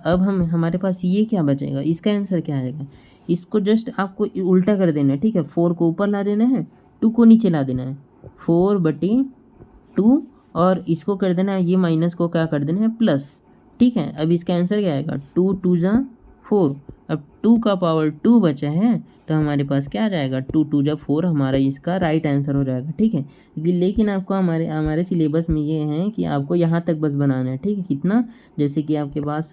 अब हम हमारे पास ये क्या बचेगा, इसका आंसर क्या आएगा, इसको जस्ट आपको उल्टा कर देना है, ठीक है, 4 को ऊपर ला देना है, 2 को नीचे ला देना है, 4/2 और इसको कर देना है, ये माइनस को क्या कर देना है प्लस, ठीक है। अब इसका आंसर क्या आएगा 2 2 जा 4, अब 2 का पावर 2 बचा है तो हमारे पास क्या आ जाएगा 2 2 जा 4, हमारा इसका राइट आंसर हो जाएगा, ठीक है। लेकिन आपको हमारे सिलेबस में ये है कि आपको यहाँ तक बस बनाना है, ठीक है, कितना, जैसे कि आपके पास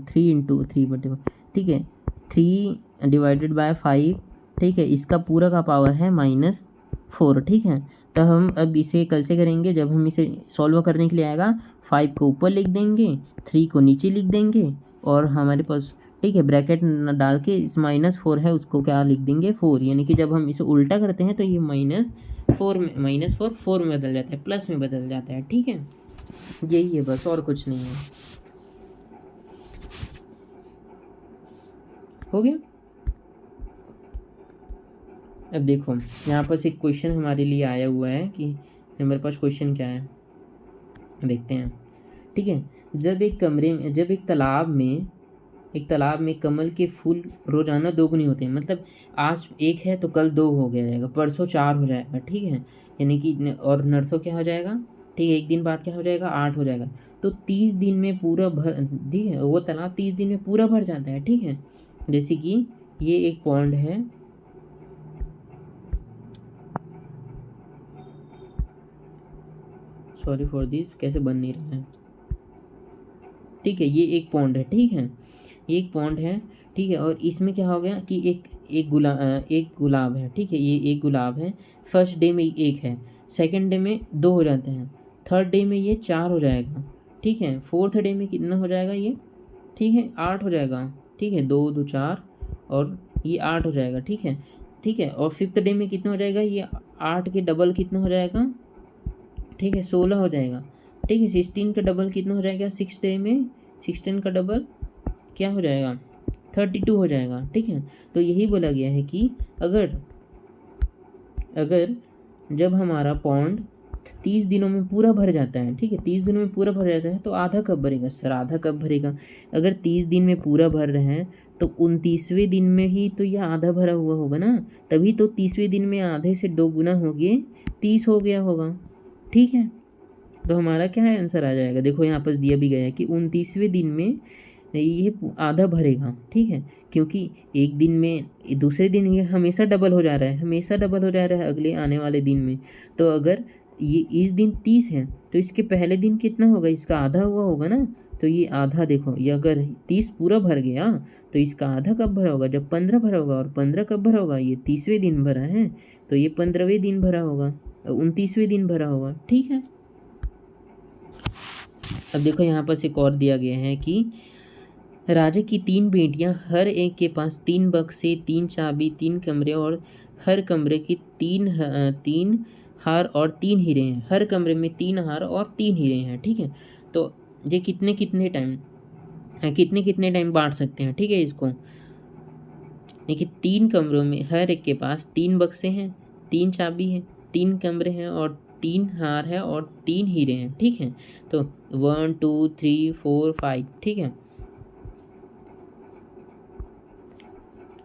3 इंटू 3/5, ठीक है, 3/5, ठीक है, इसका पूरा का पावर है -4, ठीक है। तो हम अब इसे कल से करेंगे, जब हम इसे सॉल्व करने के लिए आएगा 5 को ऊपर लिख देंगे, 3 को नीचे लिख देंगे और हमारे पास, ठीक है, ब्रैकेट डाल के इस -4 है उसको क्या लिख देंगे 4, यानी कि जब हम इसे उल्टा करते हैं तो ये -4 4 में बदल जाता है, प्लस में बदल जाता है, ठीक है। यही है बस, और कुछ नहीं है, हो गया। अब देखो यहाँ पर एक क्वेश्चन हमारे लिए आया हुआ है कि हमारे पास क्वेश्चन क्या है, देखते हैं, ठीक है। जब एक तालाब में कमल के फूल रोजाना दोगुने होते हैं, मतलब आज 1 है तो कल 2 हो गया जाएगा, परसों 4 हो जाएगा, ठीक है, यानी कि और नरसों क्या हो जाएगा, ठीक है, 1 दिन बाद क्या हो जाएगा 8 हो जाएगा, तो 30 दिन में पूरा भर, ठीक है, वो तालाब 30 दिन में पूरा भर जाता है, ठीक है। जैसे कि ये एक पॉन्ड है, सॉरी फॉर दिस, कैसे बन नहीं रहा है, ठीक है, ये एक पॉन्ड है, ठीक है, एक पॉन्ड है, ठीक है, और इसमें क्या हो गया कि एक गुलाब है, ठीक है, ये एक गुलाब है, फर्स्ट डे में 1 है, सेकंड डे में 2 हो जाते हैं, थर्ड डे में ये 4 हो जाएगा, ठीक है, फोर्थ डे में कितना हो जाएगा ये, ठीक है, 8 हो जाएगा, ठीक है, 2 2 4 और ये 8 हो जाएगा, ठीक है, ठीक है, और फिफ्थ डे में कितना हो जाएगा, ये 8 के डबल कितना हो जाएगा, ठीक है, 16 हो जाएगा, ठीक है, 16 का डबल कितना हो जाएगा 6 डे में, 16 का डबल क्या हो जाएगा 32 हो जाएगा, ठीक है। तो यही बोला गया है कि अगर जब हमारा पॉन्ड 30 दिनों में पूरा भर जाता है, ठीक है, 30 दिनों में पूरा भर जाता है तो आधा कब भरेगा सर, आधा कब भरेगा, अगर 30 दिन में पूरा भर रहे हैं तो 29वें दिन में ही तो यह आधा भरा हुआ होगा ना, तभी तो 30वें दिन में आधे से 2 गुना हो गए 30 हो गया होगा, ठीक है। तो हमारा क्या है आंसर आ जाएगा, देखो यहाँ पर दिया भी गया है कि 29वें दिन में ये आधा भरेगा, ठीक है, क्योंकि एक दिन में दूसरे दिन ये हमेशा डबल हो जा रहा है, हमेशा डबल हो जा रहा है अगले आने वाले दिन में। तो अगर ये इस दिन 30 है तो इसके पहले दिन कितना होगा, इसका आधा हुआ होगा ना। तो ये आधा देखो, ये अगर 30 पूरा भर गया तो इसका आधा कब भरा होगा, जब 15 भरा होगा। और 15 कब भरा होगा, ये 30वें दिन भरा है तो ये 15वें दिन भरा होगा, 29वें दिन भरा होगा, ठीक है। अब देखो यहाँ पर एक और दिया गया है कि राजा की 3 बेटियां, हर एक के पास 3 बक्से, 3 चाबी, 3 कमरे और हर कमरे की 3 हार और 3 हीरे हैं। हर कमरे में 3 हार और 3 हीरे हैं, ठीक है। तो ये कितने कितने टाइम बांट सकते हैं, ठीक है। इसको देखिए, 3 कमरों में हर एक के पास 3 बक्से हैं, 3 चाबी है, 3 कमरे हैं और 3 हार है और 3 हीरे हैं, ठीक है। तो 1 2 3 4 5, ठीक है।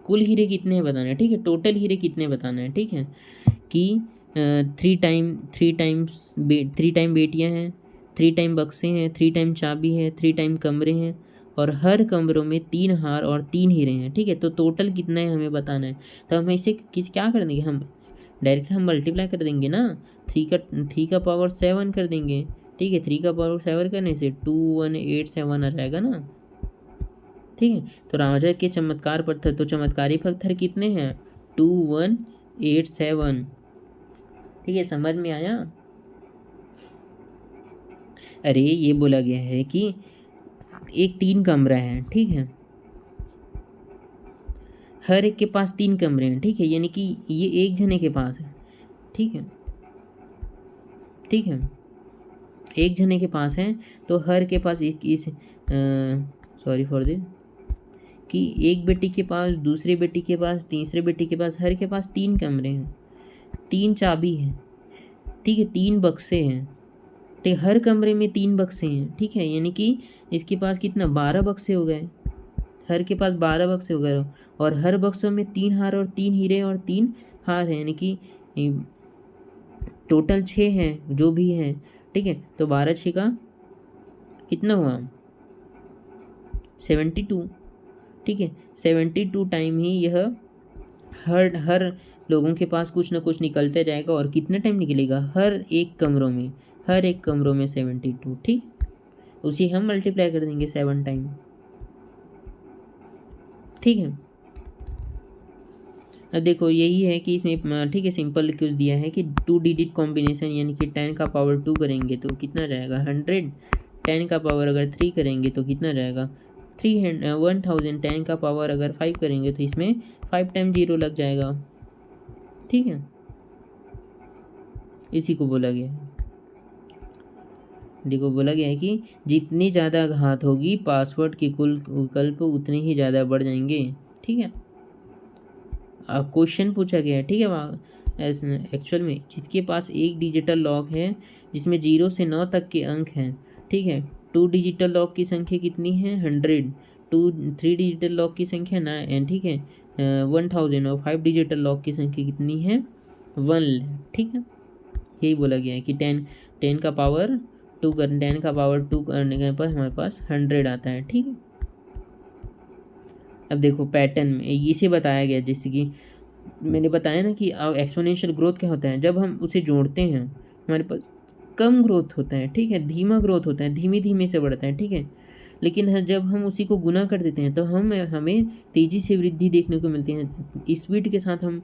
कुल हीरे कितने बताना है, ठीक है, टोटल हीरे कितने बताना है, ठीक है। कि 3 टाइम बेटियां हैं, 3 टाइम बक्से हैं, 3 टाइम चाबी है, 3 टाइम कमरे हैं और हर कमरों में 3 हार और 3 हीरे हैं, ठीक है। तो टोटल कितना है हमें बताना है। तो हमें इसे क्या कर देंगे, हम डायरेक्ट मल्टीप्लाई कर देंगे ना, 3 का पावर 7 कर देंगे, ठीक है। 3 का पावर 7 करने से 2187 आ जाएगा ना, ठीक है। तो राजा के चमत्कार पत्थर, तो चमत्कारी पत्थर कितने हैं, 2187, ठीक है। समझ में आया। अरे ये बोला गया है कि एक 3 कमरा है, ठीक है, हर एक के पास 3 कमरे हैं, ठीक है, यानी कि ये एक जने के पास है, ठीक है, ठीक है, एक जने के पास है। तो हर के पास सॉरी फॉर दिस, कि एक बेटी के पास, दूसरे बेटी के पास, तीसरे बेटी के पास, हर के पास 3 कमरे हैं, 3 चाबी है, ठीक है, 3 बक्से हैं, ठीक, हर कमरे में 3 बक्से हैं, ठीक है। यानी कि इसके पास कितना, 12 बक्से हो गए, हर के पास 12 बक्से हो गए। और हर बक्सों में 3 हार और 3 हीरे और 3 हार हैं, यानी कि टोटल 6 हैं जो भी हैं, ठीक है। तो 12 6 का कितना हुआ, 72, ठीक है। 72 टाइम ही यह हर लोगों के पास कुछ ना कुछ निकलते जाएगा। और कितने टाइम निकलेगा, हर एक कमरों में 72, ठीक। उसी हम मल्टीप्लाई कर देंगे 7 टाइम, ठीक है। अब देखो यही है कि इसमें, ठीक है, सिंपल क्यूज दिया है कि 2 डिजिट कॉम्बिनेशन, यानी कि 10 का पावर 2 करेंगे तो कितना जाएगा, 100। 10 का पावर अगर 3 करेंगे तो कितना जाएगा, 1000। 10 का पावर अगर 5 करेंगे तो इसमें 5 टाइम 0 लग जाएगा, ठीक है। इसी को बोला गया है, देखो बोला गया है कि जितनी ज़्यादा घात होगी पासवर्ड के कुल विकल्प उतने ही ज़्यादा बढ़ जाएंगे, ठीक है। क्वेश्चन पूछा गया है, ठीक है। वहाँ एक्चुअल में जिसके पास एक डिजिटल लॉक है जिसमें 0 से 9 तक के अंक हैं, ठीक है। 2 डिजिटल लॉक की संख्या कितनी है, 100। 3 डिजिटल लॉक की संख्या 9, ठीक है, 1000। और 5 डिजिटल लॉक की संख्या कितनी है, 1, ठीक है। यही बोला गया है कि 10 का पावर 2 करने पर हमारे पास 100 आता है, ठीक है। अब देखो पैटर्न में इसे बताया गया, जैसे कि मैंने बताया ना कि एक्सपोनेंशियल ग्रोथ क्या होता है, जब हम उसे जोड़ते हैं हमारे पास कम ग्रोथ होता है, ठीक है, धीमा ग्रोथ होता है, धीमे धीमे से बढ़ता है, ठीक है। लेकिन जब हम उसी को गुना कर देते हैं तो हमें तेज़ी से वृद्धि देखने को मिलती है, स्पीड के साथ हम,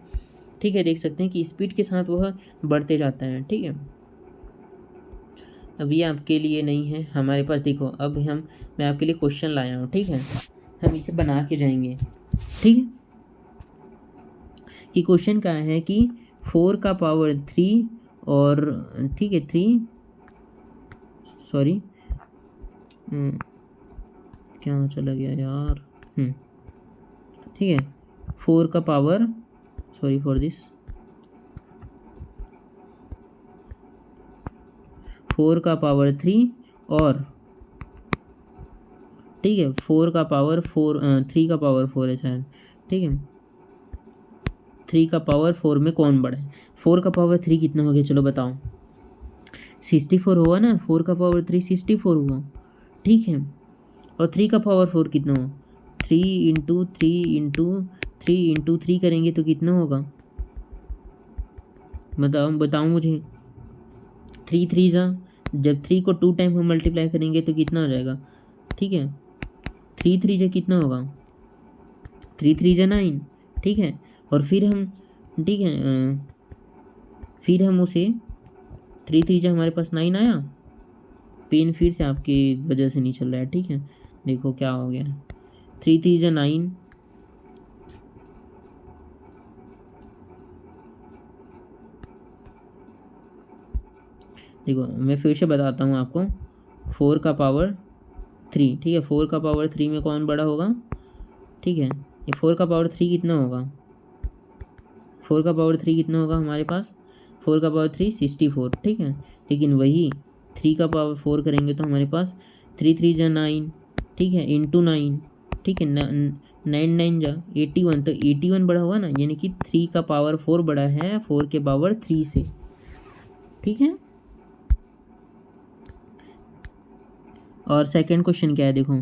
ठीक है, देख सकते हैं कि स्पीड के साथ वह बढ़ते जाता है, ठीक है। अभी आपके लिए नहीं है हमारे पास, देखो अब मैं आपके लिए क्वेश्चन लाया हूँ, ठीक है, हम इसे बना के जाएंगे, ठीक है। कि क्वेश्चन क्या है कि 4 का पावर 3 और, ठीक है, 3, सॉरी क्या चला गया यार, ठीक है, 4 का पावर, सॉरी फॉर दिस, 4 का पावर 3 और, ठीक है, 4 का पावर 4, 3 का पावर 4 है शायद, ठीक है। 3 का पावर 4 में कौन बड़ा है, 4 का पावर 3 कितना हो गया, चलो बताओ, 64 हुआ ना, 4 का पावर 3 64 हुआ, ठीक है। और 3 का पावर 4 कितना हो, 3 इंटू 3 इंटू 3 इंटू 3 करेंगे तो कितना होगा, बताओ मुझे। 3 3 जा, जब 3 को 2 टाइम हम मल्टीप्लाई करेंगे तो कितना हो जाएगा, ठीक है। 3 3 जा कितना होगा, 3 3 जा 9, ठीक है। और फिर हम, ठीक है, फिर हम उसे 3 3 जा हमारे पास 9 आया। पेन फिर से आपकी वजह से नहीं चल रहा है, ठीक है। देखो क्या हो गया, 3 3 जा 9, देखो मैं फिर से बताता हूँ आपको, 4 का पावर 3, ठीक है। 4 का पावर 3 में कौन बड़ा होगा, ठीक है। ये 4 का पावर 3 कितना होगा, 4 का पावर 3 कितना होगा हमारे पास, 4 का पावर 3 64, ठीक है। लेकिन वही 3 का पावर 4 करेंगे तो हमारे पास 3 3 जा 9, ठीक है, इंटू 9, ठीक है, 9 9 जा 81, तो 81 बड़ा होगा ना, यानी कि 3 का पावर 4 बड़ा है 4 के पावर 3 से, ठीक है। और सेकंड क्वेश्चन क्या है, देखो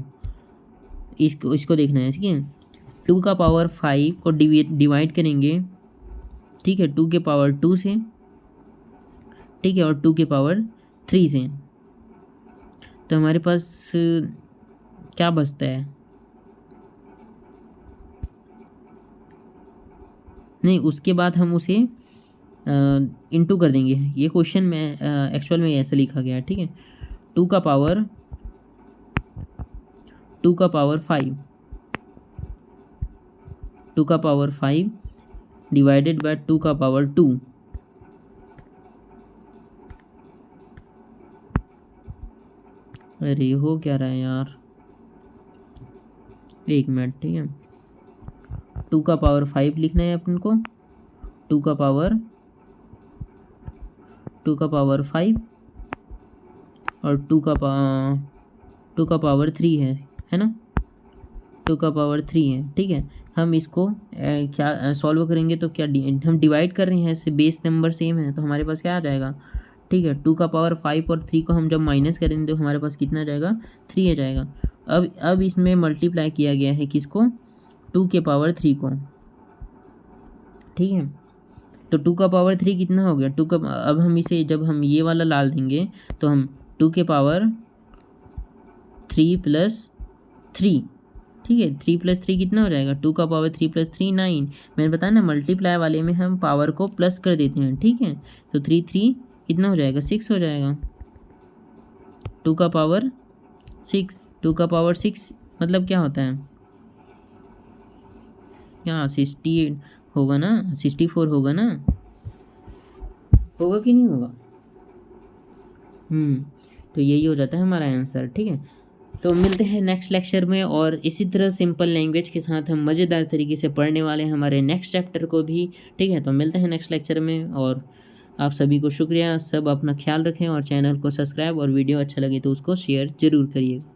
इसको देखना है, ठीक है। 2 का पावर 5 को डिवाइड करेंगे, ठीक है, 2 के पावर 2 से, ठीक है, और 2 के पावर 3 से, तो हमारे पास क्या बचता है, नहीं उसके बाद हम उसे इंटू कर देंगे। ये क्वेश्चन में एक्चुअल में ऐसा लिखा गया है, ठीक है। 2 का पावर 5, 2 का पावर 5 डिवाइडेड बाय 2 का पावर 2, अरे हो क्या रहा है यार, एक मिनट, ठीक है। 2 का पावर 5 लिखना है अपन को, 2 का पावर 5 और 2 का पावर 3 है ना, 2 का पावर 3 है, ठीक है। हम इसको क्या सॉल्व करेंगे तो क्या हम डिवाइड कर रहे हैं, इससे बेस नंबर सेम है तो हमारे पास क्या आ जाएगा, ठीक है। 2 का पावर 5 और 3 को हम जब माइनस करेंगे तो हमारे पास कितना आ जाएगा, 3 आ जाएगा। अब इसमें मल्टीप्लाई किया गया है किसको, 2 के पावर 3 को, ठीक है। तो 2 का पावर 3 कितना हो गया, अब हम इसे जब हम ये वाला डाल देंगे तो हम 2 के पावर 3 प्लस 3, ठीक है, 3 प्लस 3 कितना हो जाएगा, 2 का पावर 3 प्लस 3 9, मैंने बताया ना मल्टीप्लाई वाले में हम पावर को प्लस कर देते हैं, ठीक है। तो 3 3 कितना हो जाएगा, 6 हो जाएगा, 2 का पावर 6, 2 का पावर 6 मतलब क्या होता है, क्या 68 होगा ना, 64 होगा ना, होगा कि नहीं होगा, तो यही हो जाता है हमारा आंसर, ठीक है। तो मिलते हैं नेक्स्ट लेक्चर में, और इसी तरह सिंपल लैंग्वेज के साथ हम मज़ेदार तरीके से पढ़ने वाले हैं हमारे नेक्स्ट चैप्टर को भी, ठीक है। तो मिलते हैं नेक्स्ट लेक्चर में, और आप सभी को शुक्रिया, सब अपना ख्याल रखें और चैनल को सब्सक्राइब, और वीडियो अच्छा लगे तो उसको शेयर ज़रूर करिएगा।